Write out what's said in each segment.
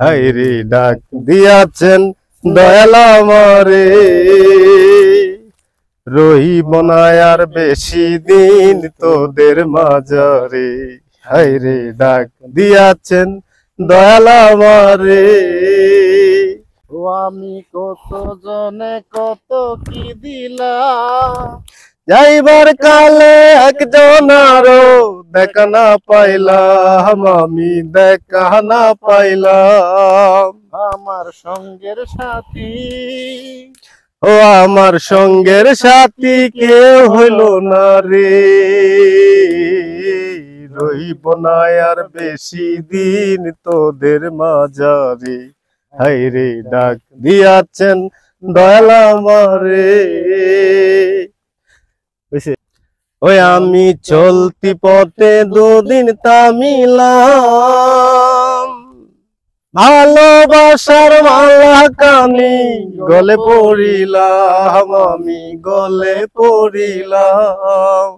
হায়রে ডাক দিয়াছেন দয়াল আমারে, রহিব না আর বেশি দিন তোদের মাঝারে। হায়রে ডাক দিয়াছেন দয়াল আমারে। ও আমি কত জনে কত কি দিলাম, যাইবার কালে একজন আরো দেখা না পাইলাম, আমি দেখা না পাইলাম। আমার সঙ্গের সাথী, ও আমার সঙ্গের সাথী কেউ হইল না রে, রহিব না আর বেশি দিন তোদের মাঝারে। হায়রে ডাক দিয়াছেন দয়াল আমারে। ওই আমি চলতি পথে দুদিন থামিলাম, ভালোবাসার মালা কানি গলে পড়িলাম, আমি গলে পড়িলাম।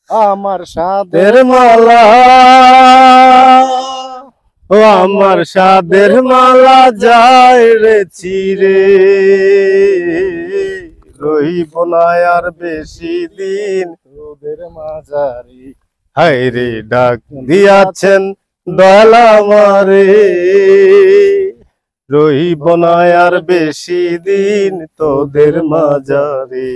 আমার সাদের মালা, ও আমার সাদের মালা যায় রে চিরে, রহিব না আর বেশি দিন তোদের মাঝারি। হায়রে ডাক দিয়াছেন দয়াল আমারে, রহিব না আর বেশি দিন তোদের মাঝারে।